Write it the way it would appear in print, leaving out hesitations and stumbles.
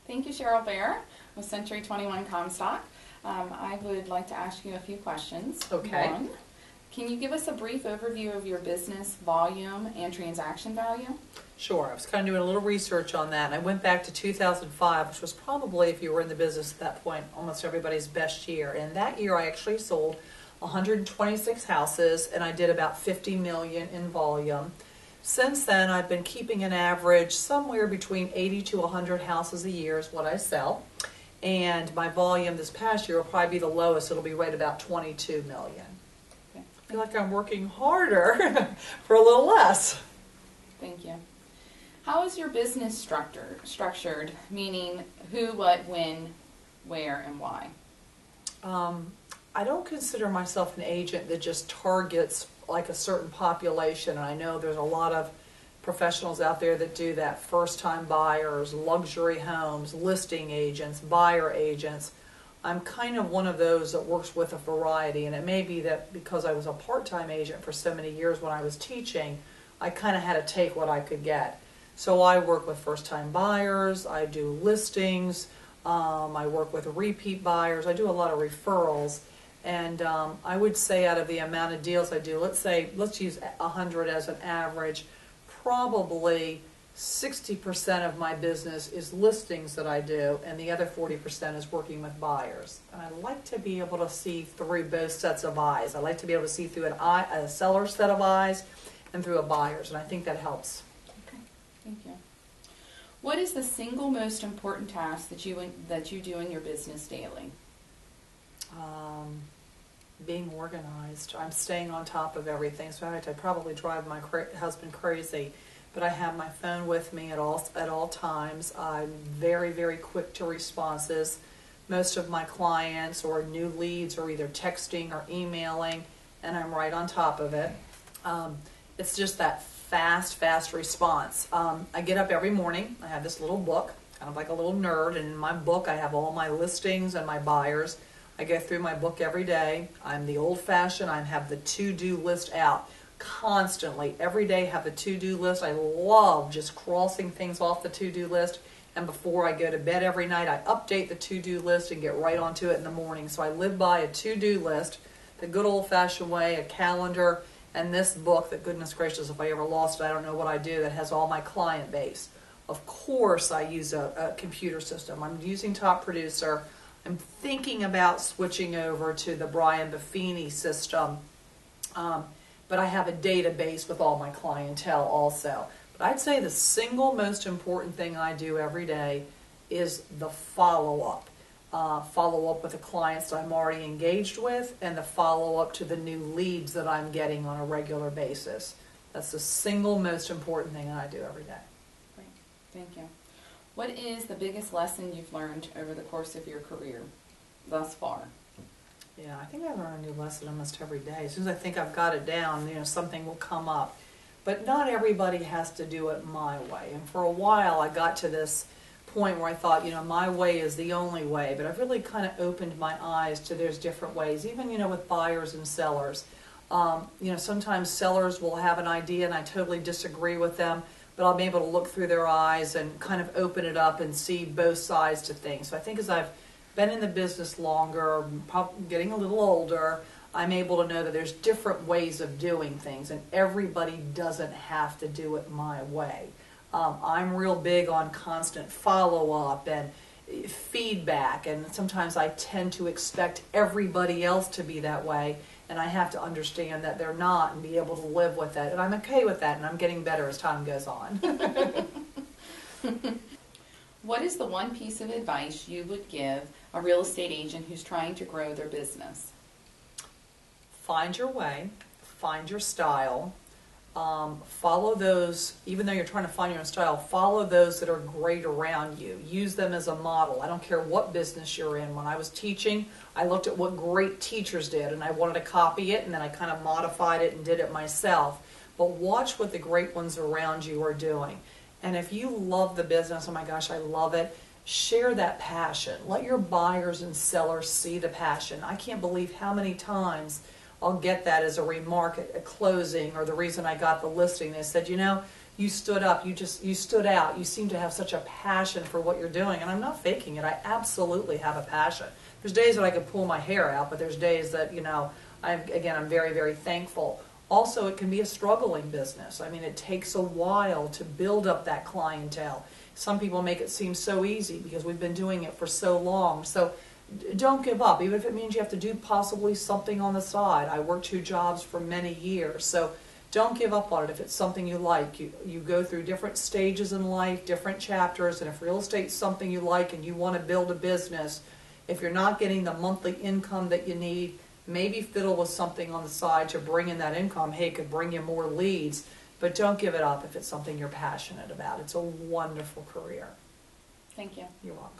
Thank you, Cheryl Bare with Century 21 Comstock. I would like to ask you a few questions. Okay. One, can you give us a brief overview of your business volume and transaction value? Sure. I was kind of doing a little research on that, and I went back to 2005, which was probably, if you were in the business at that point, almost everybody's best year. And that year I actually sold 126 houses, and I did about 50 million in volume. Since then, I've been keeping an average somewhere between 80 to 100 houses a year is what I sell. And my volume this past year will probably be the lowest. It'll be right about 22 million. Okay. I feel like I'm working harder for a little less. Thank you. How is your business structured, meaning who, what, when, where, and why? I don't consider myself an agent that just targets like a certain population. And I know there's a lot of professionals out there that do that. First-time buyers, luxury homes, listing agents, buyer agents. I'm kind of one of those that works with a variety. And it may be that because I was a part-time agent for so many years when I was teaching, I kind of had to take what I could get. So I work with first-time buyers, I do listings, I work with repeat buyers, I do a lot of referrals. And I would say out of the amount of deals I do, let's use 100 as an average, probably 60% of my business is listings that I do, and the other 40% is working with buyers. And I like to be able to see through both sets of eyes. I like to be able to see through a seller's set of eyes and through a buyer's, and I think that helps. Okay, thank you. What is the single most important task that you do in your business daily? Being organized. I'm staying on top of everything. So I probably drive my husband crazy, but I have my phone with me at all times. I'm very, very quick to responses. Most of my clients or new leads are either texting or emailing, and I'm right on top of it. It's just that fast response. I get up every morning. I have this little book, kind of like a little nerd, and in my book I have all my listings and my buyers. I go through my book every day. I'm the old-fashioned. I have the to-do list out constantly. Every day have a to-do list. I love just crossing things off the to-do list. And before I go to bed every night, I update the to-do list and get right onto it in the morning. So I live by a to-do list, the good old-fashioned way, a calendar, and this book that, goodness gracious, if I ever lost it, I don't know what I'd do, that has all my client base. Of course, I use a computer system. I'm using Top Producer. I'm thinking about switching over to the Brian Buffini system, but I have a database with all my clientele also. But I'd say the single most important thing I do every day is the follow-up. Follow-up with the clients that I'm already engaged with, and the follow-up to the new leads that I'm getting on a regular basis. That's the single most important thing I do every day. Great. Thank you. What is the biggest lesson you've learned over the course of your career thus far? Yeah, I think I learn a new lesson almost every day. As soon as I think I've got it down, something will come up. But not everybody has to do it my way. And for a while, I got to this point where I thought, my way is the only way. But I've really kind of opened my eyes to there's different ways, even, with buyers and sellers. Sometimes sellers will have an idea and I totally disagree with them, but I'll be able to look through their eyes and kind of open it up and see both sides to things. So I think as I've been in the business longer, probably getting a little older, I'm able to know that there's different ways of doing things, and everybody doesn't have to do it my way. I'm real big on constant follow-up and feedback, and sometimes I tend to expect everybody else to be that way, and I have to understand that they're not and be able to live with it. And I'm okay with that, and I'm getting better as time goes on. What is the one piece of advice you would give a real estate agent who's trying to grow their business? Find your way, find your style, follow those, even though you're trying to find your own style, follow those that are great around you. Use them as a model. I don't care what business you're in. When I was teaching, I looked at what great teachers did, and I wanted to copy it, and then I kind of modified it and did it myself. But watch what the great ones around you are doing. And if you love the business, oh my gosh, I love it, share that passion. Let your buyers and sellers see the passion. I can't believe how many times I'll get that as a remark at closing, or the reason I got the listing. They said, you stood up, you stood out, you seem to have such a passion for what you're doing, and I'm not faking it, I absolutely have a passion. There's days that I could pull my hair out, but there's days that, I'm very, very thankful. Also, it can be a struggling business. I mean, it takes a while to build up that clientele. Some people make it seem so easy because we've been doing it for so long. So don't give up, even if it means you have to do possibly something on the side. I worked 2 jobs for many years, so don't give up on it if it's something you like. You go through different stages in life, different chapters, and if real estate's something you like and you want to build a business, if you're not getting the monthly income that you need, maybe fiddle with something on the side to bring in that income. Hey, it could bring you more leads, but don't give it up if it's something you're passionate about. It's a wonderful career. Thank you. You're welcome.